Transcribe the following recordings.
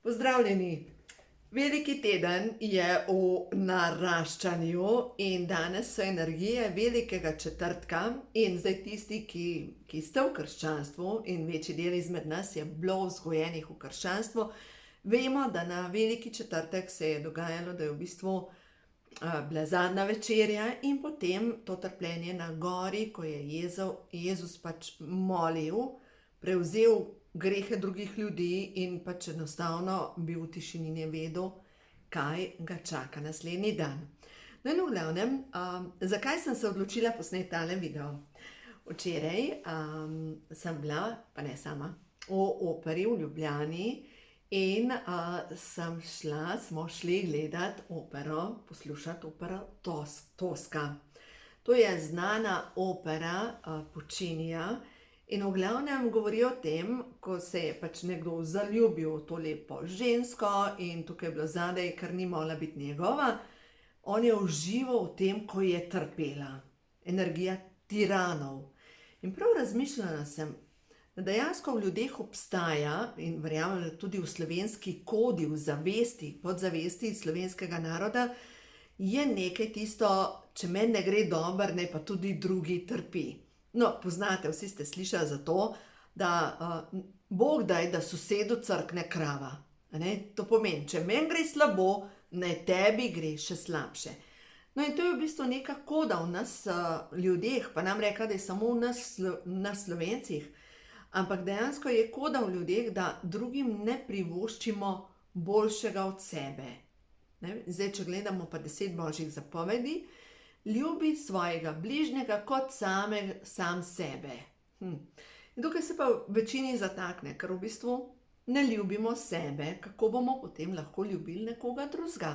Pozdravljeni! Veliki teden je v naraščanju in danes so energije velikega četrtka in zdaj tisti, ki ste v krščanstvu in večji del izmed nas je bilo vzgojenih v krščanstvu, vemo, da na veliki četrtek se je dogajalo, da je v bistvu bila zadnja večerja in potem to trpljenje na gori, ko je Jezus pač molil, prevzel grehe drugih ljudi in pač enostavno bil v tišini in je vedel, kaj ga čaka naslednji dan. No in v glavnem, zakaj sem se odločila posneti tale video? Včeraj sem bila, pa ne sama, v operi v Ljubljani in smo šli gledati opero, poslušati opero Tosca. To je znana opera Puccinija. In v glavnem govori o tem, ko se je pač nekdo zaljubil v to lepo žensko in tukaj je bilo zadaj, ker ni mogla biti njegova, on je užival v tem, ko je trpela. Energija tiranov. In prav razmišljala sem, da dejansko v ljudeh obstaja in verjamem, da tudi v slovenski kodi, v zavesti, podzavesti slovenskega naroda, je nekaj tisto, če meni ne gre dobro, naj pa tudi drugi trpi. No, poznate, vsi ste slišali za to, da Bog daj, da sosedu crkne krava. To pomeni, če meni gre slabo, naj tebi gre še slabše. No in to je v bistvu neka koda v nas ljudeh, pa nam rekla, da je samo v nas Slovencih, ampak dejansko je koda v ljudeh, da drugim ne privoščimo boljšega od sebe. Zdaj, če gledamo pa 10 božjih zapovedi, ljubi svojega bližnjega kot sam sebe. In tukaj se pa v večini zatakne, ker v bistvu ne ljubimo sebe, kako bomo potem lahko ljubili nekoga drugega.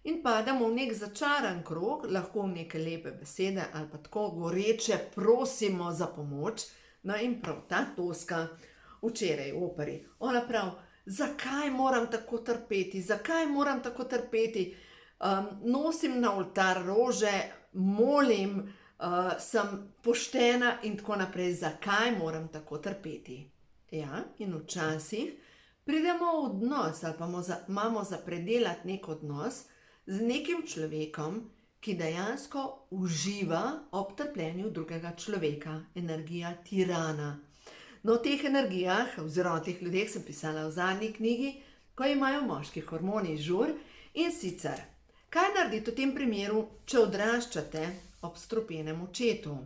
In padamo v nek začaran krog, lahko v neke lepe besede ali pa tako goreče prosimo za pomoč. No in prav ta Tosca včeraj v operi, ona prav, zakaj moram tako trpeti, zakaj moram tako trpeti? Nosim na oltar rože, molim, sem poštena in tako naprej, zakaj moram tako trpeti. Ja, in včasih pridemo v odnos ali pa imamo za predelati nek odnos z nekim človekom, ki dejansko uživa ob trpljenju drugega človeka, energija tirana. No, o teh energijah oziroma o teh ljudeh sem pisala v zadnji knjigi, ko imajo moški hormoni žur in sicer, kaj narediti v tem primeru, če odraščate ob strupenem očetu?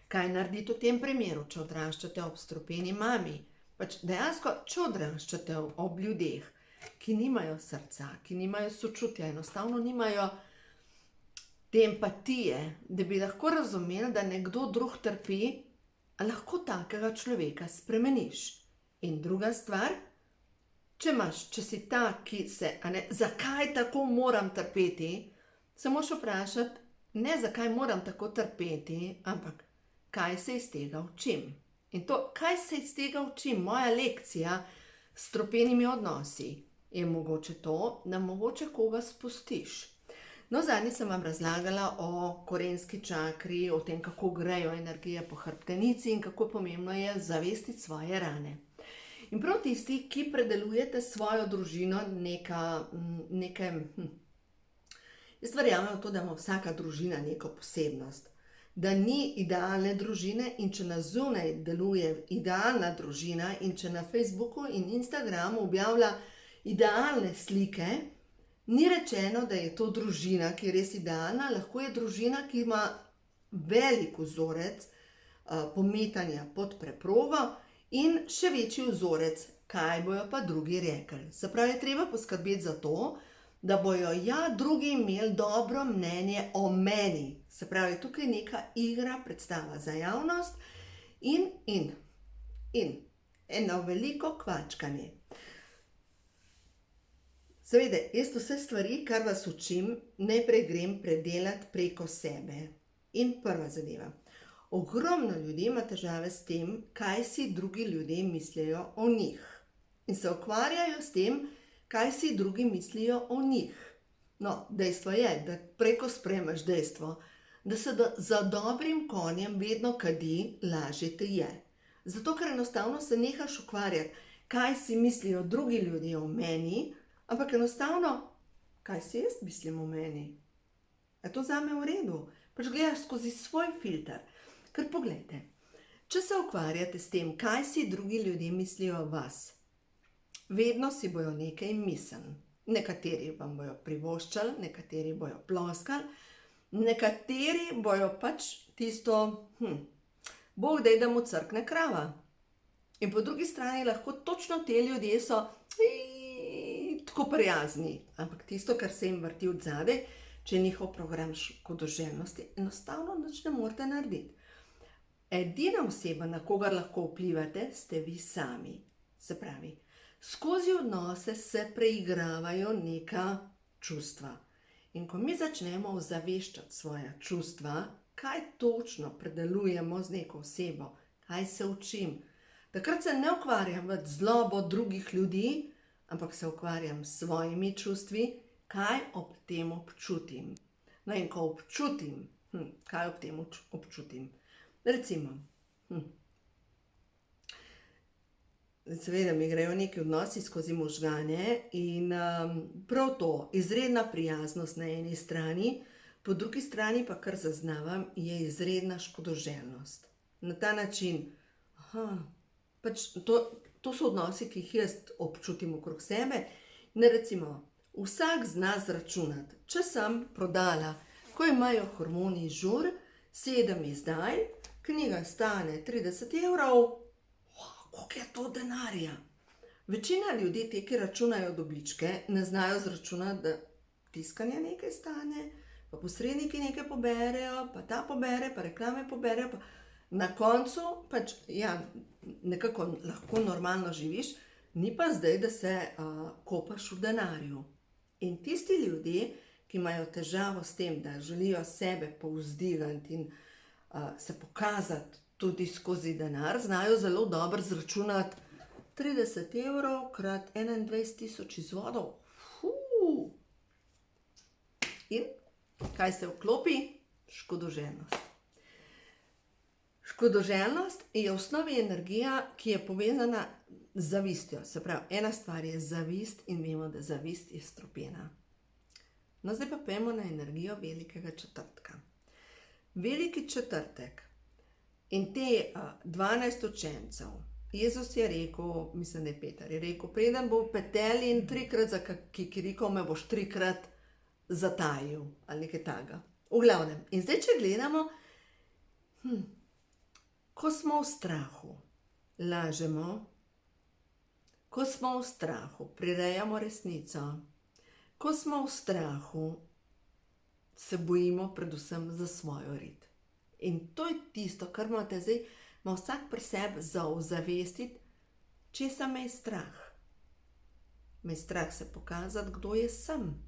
Kaj narediti v tem primeru, če odraščate ob strupeni mami? Pač dejansko, če odraščate ob ljudeh, ki nimajo srca, ki nimajo sočutja, enostavno nimajo te empatije, da bi lahko razumeli, da nekdo drug trpi, lahko takega človeka spremeniš. In druga stvar, če si ta, ki se, zakaj tako moram trpeti, se moraš vprašati, ne zakaj moram tako trpeti, ampak kaj se iz tega učim. In to, kaj se iz tega učim, moja lekcija s strupenimi odnosi, je mogoče to, da mogoče koga spustiš. No, zadnji sem vam razlagala o korenski čakri, o tem, kako grejo energije po hrbtenici in kako pomembno je zavestiti svoje rane. In prav tisti, ki predelujete svojo družino jaz verjamem v to, da ima vsaka družina neko posebnost. Da ni idealne družine in če na zunaj deluje idealna družina in če na Facebooku in Instagramu objavlja idealne slike, ni rečeno, da je to družina, ki je res idealna, lahko je družina, ki ima velik vzorec pometanja pod preprogo in še večji vzorec, kaj bojo pa drugi rekli. Se pravi, je treba poskrbeti za to, da bojo drugi imeli dobro mnenje o meni. Se pravi, tukaj je neka igra, predstava za javnost in eno veliko kvačkanje. Seveda, jaz vse stvari, kar vas učim, najprej grem predelati preko sebe. In prva zadeva. Ogromno ljudi ima težave s tem, kaj si drugi ljudje mislijo o njih. In se ukvarjajo s tem, kaj si drugi mislijo o njih. No, dejstvo je, da preko sprejmeš dejstvo, da se za dobrim konjem vedno kadi, lažje te je. Zato, ker enostavno se nehaš ukvarjati, kaj si mislijo drugi ljudje o meni, ampak enostavno, kaj si jaz mislim o meni. Je to zame v redu? Pač gledaš skozi svoj filter. Ker poglejte, če se ukvarjate s tem, kaj si drugi ljudje mislijo o vas, vedno si bojo nekaj mislili. Nekateri vam bojo privoščali, nekateri bojo ploskali, nekateri bojo pač tisto, Bog daj, da mu crkne krava. In po drugi strani lahko točno te ljudje so tako prijazni. Ampak tisto, kar se jim vrti od zadaj, če je njihov program škodoželjnosti, enostavno nič ne morete narediti. Edina oseba, na kogar lahko vplivate, ste vi sami. Se pravi, skozi odnose se preigravajo neka čustva. In ko mi začnemo ozaveščati svoja čustva, kaj točno predelujemo z neko osebo, kaj se učim, takrat se ne ukvarjam več z zlobo drugih ljudi, ampak se ukvarjam s svojimi čustvi, kaj ob tem občutim. No in ko občutim, kaj ob tem občutim? Recimo, seveda mi grejo neki odnosi skozi možgane in prav to, izredna prijaznost na eni strani, po drugi strani pa kar zaznavam, je izredna škodoželjnost. Na ta način, pač to so odnosi, ki jih jaz občutim okrog sebe. In recimo, vsak zna zračunati, če sem prodala, ko imajo hormoni žur, 7 izdaj, knjiga stane 30 evrov, koliko je to denarja? Večina ljudi, te, ki računajo dobičke, ne znajo zračunati, da tiskanje nekaj stane, pa posredniki nekaj poberejo, pa ta pobere, pa reklame poberejo, pa na koncu pač, ja, nekako lahko normalno živiš, ni pa zdaj, da se kopaš v denarju. In tisti ljudje, ki imajo težavo s tem, da želijo sebe povzdigati in se pokazati tudi skozi denar, znajo zelo dobro zračunati 30 evrov krat 21.000 izvodov. In kaj se vklopi? Škodoželjnost. Škodoželjnost je v osnovi energija, ki je povezana z zavistjo. Se pravi, ena stvar je zavist in vemo, da zavist je strupena. No, zdaj pa pojmo na energijo Velikega četrtka. Veliki četrtek in te 12 učencev, Jezus je rekel, mislim, da je Peter, je rekel, preden bo v peteli in 3-krat za kikiriko, me boš 3-krat zatajil, ali nekaj takega. V glavnem, in zdaj, če gledamo, ko smo v strahu, lažemo, ko smo v strahu, prirejamo resnico, ko smo v strahu, se bojimo predvsem za svojo rit. In to je tisto, kar morate zdaj, ima vsak pri sebi ozavestiti, česa me je strah. Me je strah se pokazati, kdo je sem.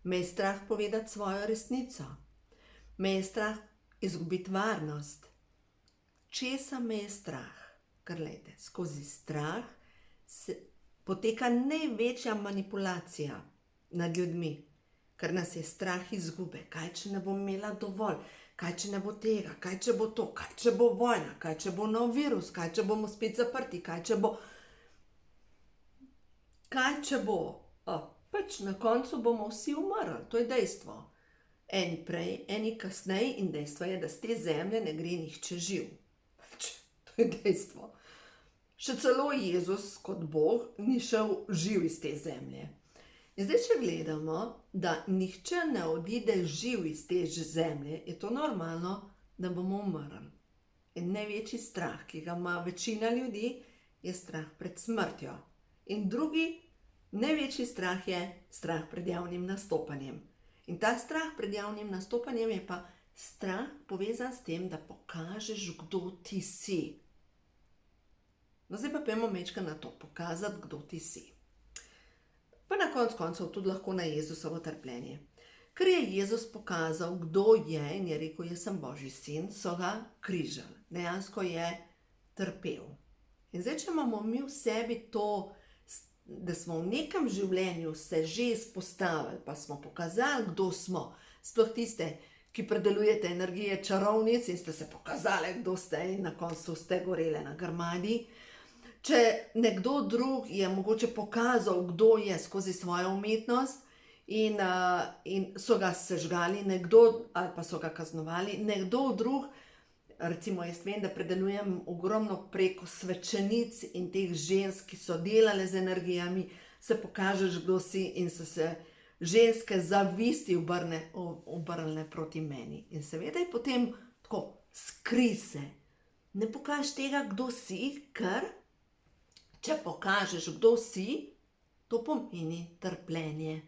Me je strah povedati svojo resnico. Me je strah izgubiti varnost. Česa me je strah? Ker glejte, skozi strah poteka največja manipulacija nad ljudmi. Ker nas je strah izgube. Kaj, če ne bom imela dovolj? Kaj, če ne bo tega? Kaj, če bo to? Kaj, če bo vojna? Kaj, če bo nov virus? Kaj, če bomo spet zaprti? Kaj, če bo... Kaj, če bo... Pač na koncu bomo vsi umrli. To je dejstvo. Eni prej, eni kasneje in dejstvo je, da z te zemlje ne gre nihče živ. Pač, to je dejstvo. Še celo Jezus kot Bog ni šel živ iz te zemlje. In zdaj, če gledamo, da nihče ne odide živ iz te zemlje, je to normalno, da bomo umrli. In največji strah, ki ga ima večina ljudi, je strah pred smrtjo. In drugi, največji strah je strah pred javnim nastopanjem. In ta strah pred javnim nastopanjem je pa strah povezan s tem, da pokažeš, kdo ti si. No, zdaj pa pojmo mečka na to, pokazati, kdo ti si. Pa na koncu koncev tudi lahko na Jezusovo trpljenje. Ker je Jezus pokazal, kdo je in je rekel, jaz sem Božji sin, so ga križali. Dejansko je trpel. In zdaj, če imamo mi v sebi to, da smo v nekem življenju se že izpostavili, pa smo pokazali, kdo smo, sploh tiste, ki predelujete energije čarovnic in ste se pokazali, kdo ste in na koncu ste gorele na grmadi, Če nekdo drug je mogoče pokazal, kdo je skozi svojo umetnost in so ga sežgali nekdo ali pa so ga kaznovali, nekdo drug, recimo jaz vem, da predelujem ogromno preko svečenic in teh žensk, ki so delale z energijami, se pokažeš, kdo si in so se ženske zavisti obrnile proti meni. In seveda je potem tako, skri se. Ne pokažeš tega, kdo si, ker če pokažeš, kdo si, to pomeni trpljenje.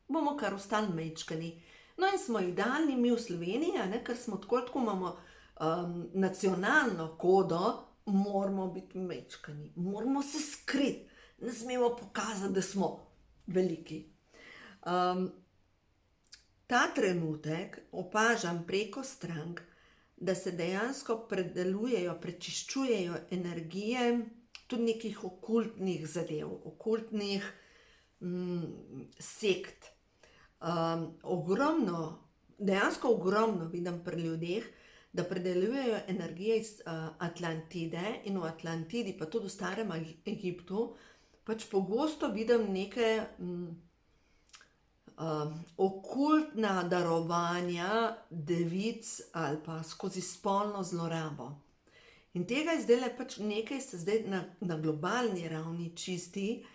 Bomo kar ostali mečkani. No in smo idealni mi v Sloveniji, ker smo tako imamo nacionalno kodo, moramo biti mečkani. Moramo se skriti. Ne smemo pokazati, da smo veliki. Ta trenutek opažam preko strank, da se dejansko predelujejo, prečiščujejo energije tudi nekih okultnih zadev, okultnih sekt. Dejansko ogromno vidim pri ljudeh, da predelujejo energije iz Atlantide in v Atlantidi, pa tudi v starem Egiptu, pač pogosto vidim neke okultna darovanja devic ali pa skozi spolno zlorabo. In tega je zdaj pač nekaj, se zdaj na globalni ravni čisti,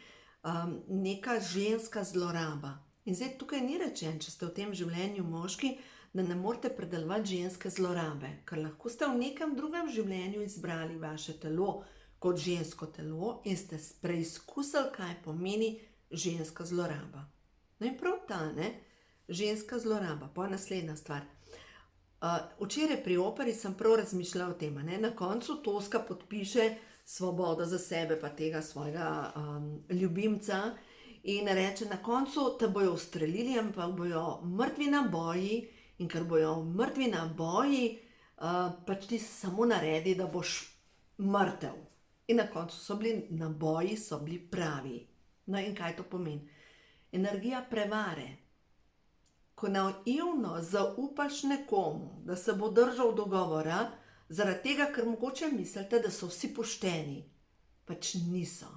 neka ženska zloraba. In zdaj tukaj ni rečen, če ste v tem življenju moški, da ne morete predelovati ženske zlorabe, ker lahko ste v nekem drugem življenju izbrali vaše telo kot žensko telo in ste preizkusili, kaj pomeni ženska zloraba. No in prav ta, ženska zloraba, pa naslednja stvar. Včeraj pri operi sem prav razmišljala o tem, na koncu Toska podpiše svobodo za sebe pa tega svojega ljubimca in reče, na koncu te bojo ustrelili, ampak bojo mrtvi naboji in ker bojo mrtvi naboji, pač ti samo naredi, da boš mrtev. In na koncu so bili naboji, so bili pravi. No in kaj to pomeni? Energija prevare. Ko naivno zaupaš nekomu, da se bo držal dogovora, zaradi tega, ker mogoče mislite, da so vsi pošteni, pač niso.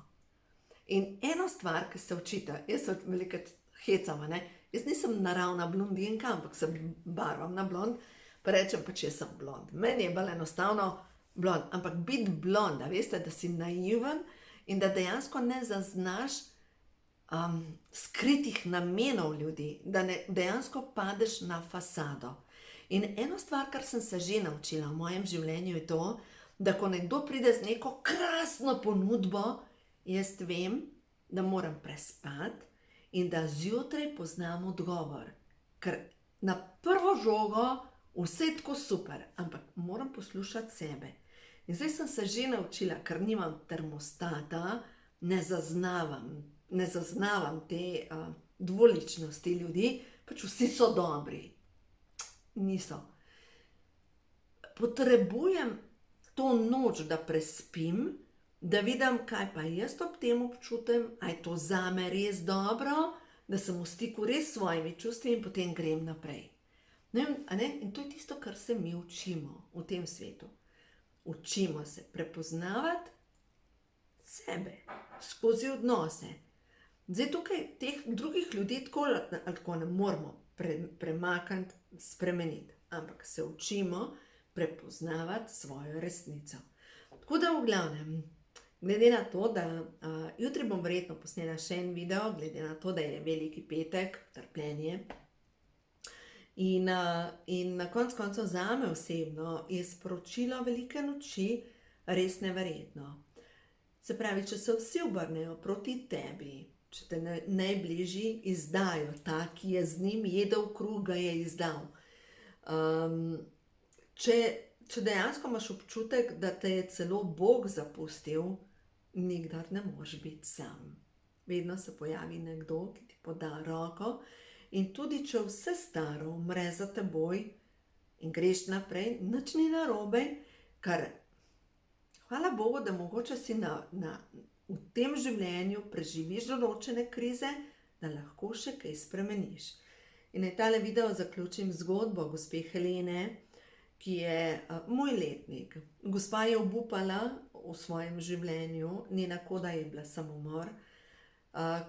In eno stvar, ki se učite, jaz se velikokrat hecam, jaz nisem naravna blondinka, ampak se barvam na blond, pa rečem pač, jaz sem blond. Meni je bolj enostavno blond, ampak biti blond, da veste, da si naiven in da dejansko ne zaznaš skritih namenov ljudi, da dejansko padeš na fasado. In eno stvar, kar sem se že naučila v mojem življenju, je to, da ko nekdo pride z neko krasno ponudbo, jaz vem, da moram prespati in da zjutraj poznam odgovor. Ker na prvo žogo vse je tako super, ampak moram poslušati sebe. In zdaj sem se že naučila, ker nimam termostata, ne zaznavam te dvoličnosti ljudi, pač vsi so dobri. Niso. Potrebujem to noč, da prespim, da vidim, kaj pa jaz ob tem občutim, a je to zame res dobro, da sem v stiku res s svojimi čustvi in potem grem naprej. In to je tisto, kar se mi učimo v tem svetu. Učimo se prepoznavati sebe skozi odnose. Zdaj tukaj teh drugih ljudi tako ne moramo premakniti, spremeniti, ampak se učimo prepoznavati svojo resnico. Tako da v glavnem, glede na to, da jutri bom verjetno posnela še en video, glede na to, da je veliki petek, trpljenje. In na koncu zame osebno je sporočilo velike noči res neverjetno. Se pravi, če se vsi obrnejo proti tebi, če te najbližji izdajo, ta, ki je z njim jedel kruh, ga je izdal. Če dejansko imaš občutek, da te je celo Bog zapustil, nikdar ne moreš biti sam. Vedno se pojavi nekdo, ki ti poda roko in tudi, če vse staro umre za teboj in greš naprej, nič ni narobe, ker hvala Bogu, da mogoče si v tem življenju preživiš določene krize, da lahko še kaj spremeniš. In naj tale video zaključim zgodbo gospe Helene, ki je moj letnik. Gospa je obupala v svojem življenju, njena koda je bila samomor.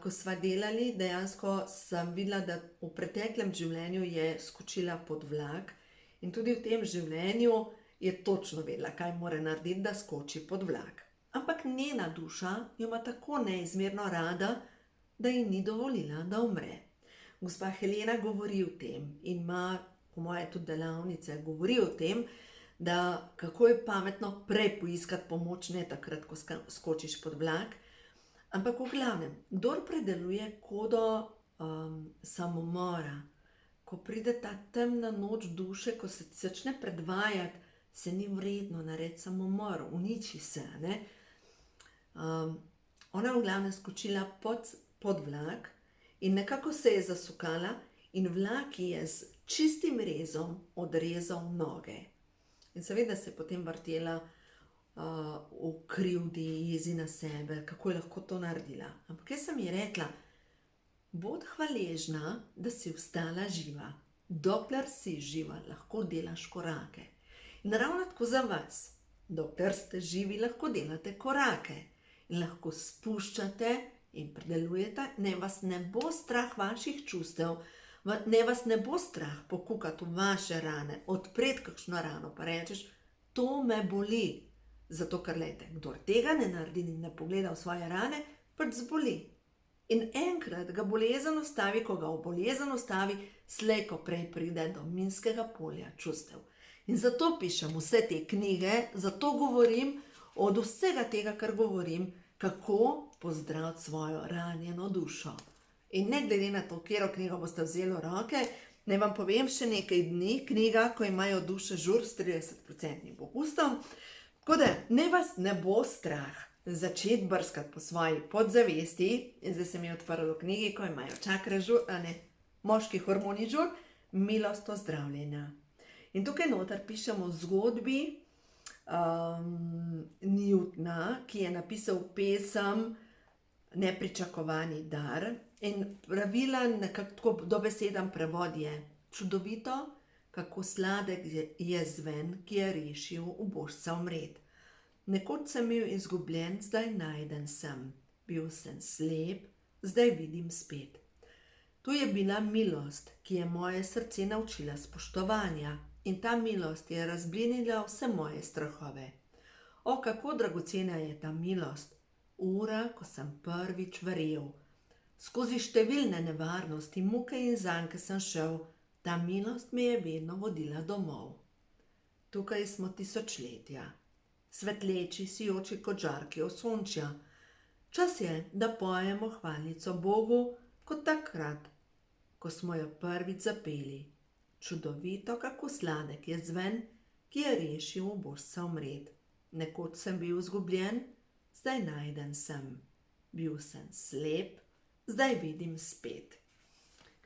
Ko sva delali, dejansko sem videla, da v preteklem življenju je skočila pod vlak in tudi v tem življenju je točno vedela, kaj mora narediti, da skoči pod vlak. Ampak njena duša jo ima tako neizmerno rada, da ji ni dovolila, da umre. Gospa Helena govori o tem in ima, po moje, tudi delavnice, govori o tem, da kako je pametno prej poiskati pomoč, ne takrat, ko skočiš pod vlak. Ampak v glavnem, kdor predeluje kodo samomora, ko pride ta temna noč duše, ko se začne predvajati, se ni vredno narediti samomor, uniči se, ne? Ona v glavnem skočila pod vlak in nekako se je zasukala in vlak je z čistim rezom odrezal noge. In seveda se je potem vrtela v krivdi, jezi na sebe, kako je lahko to naredila. Ampak jaz sem ji rekla, bodi hvaležna, da si ostala živa. Dokler si živa, lahko delaš korake. In ravno tako za vas, dokler ste živi, lahko delate korake. In lahko spuščate in predelujete, ne vas ne bo strah vaših čustev, ne vas ne bo strah pokukati v vaše rane, odpreti kakšno rano, pa rečeš, to me boli. Zato, ker lejte, kdor tega ne naredi in ne pogleda v svoje rane, pač zboli. In enkrat ga bolezen ustavi, ko ga bolezen ustavi, slej ko prej pride do minskega polja čustev. In zato pišem vse te knjige, zato govorim od vsega tega, kar govorim, kako pozdraviti svojo ranjeno dušo. In ne glede na to, katero knjigo boste vzeli v roke, naj vam povem še nekaj dni, knjiga, ko imajo duše žur s 30% popustom. Tako da, ne vas ne bo strah začeti brskati po svoji podzavesti, in zdaj se mi je odprlo v knjigi, ko imajo čakre žur, moški hormoni žur, milost ozdravljenja. In tukaj noter pišemo v zgodbi Newtona, ki je napisal pesem Nepričakovani dar, in pravilen nekako dobeseden prevod je čudovito, kako sladek je zven, ki je rešil ubožca umret. Nekoč sem bil izgubljen, zdaj najden sem. Bil sem slep, zdaj vidim spet. Tu je bila milost, ki je moje srce naučila spoštovanja, in ta milost je razblinila vse moje strahove. O, kako dragocena je ta milost, ura, ko sem prvič verjel. Skozi številne nevarnosti, muke in zanke sem šel, ta milost me je vedno vodila domov. Tukaj smo tisočletja, svetleči, sijoči kot žarki osončja. Čas je, da pojemo hvalnico Bogu, kot takrat, ko smo jo prvič zapeli. Čudovito, kako sladek je zven, ki je rešil ubožca umret. Nekoč sem bil izgubljen, zdaj najden sem. Bil sem slep, zdaj vidim spet.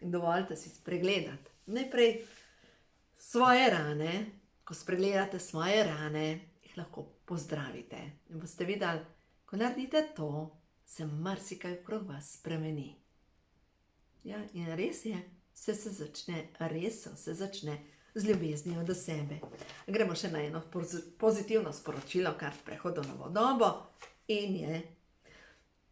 In dovolite si spregledati. Najprej svoje rane, ko spregledate svoje rane, jih lahko pozdravite. In boste videli, ko naredite to, se marsikaj okrog vas spremeni. Ja, in res je, vse se začne z ljubeznijo do sebe. Gremo še na eno pozitivno sporočilo, kar prehodu na novo dobo, in je,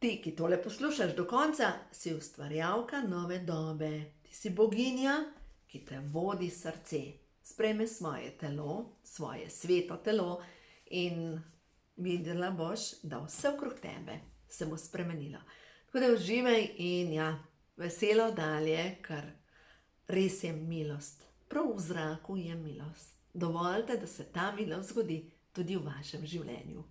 ti, ki tole poslušaš do konca, si ustvarjalka nove dobe. Ti si boginja, ki te vodi srce. Sprejme svoje telo, svoje sveto telo in videla boš, da vse okrog tebe se bo spremenilo. Tako da uživaj in ja, veselo dalje, ker res je milost. Prav v zraku je milost. Dovolite, da se ta milost zgodi tudi v vašem življenju.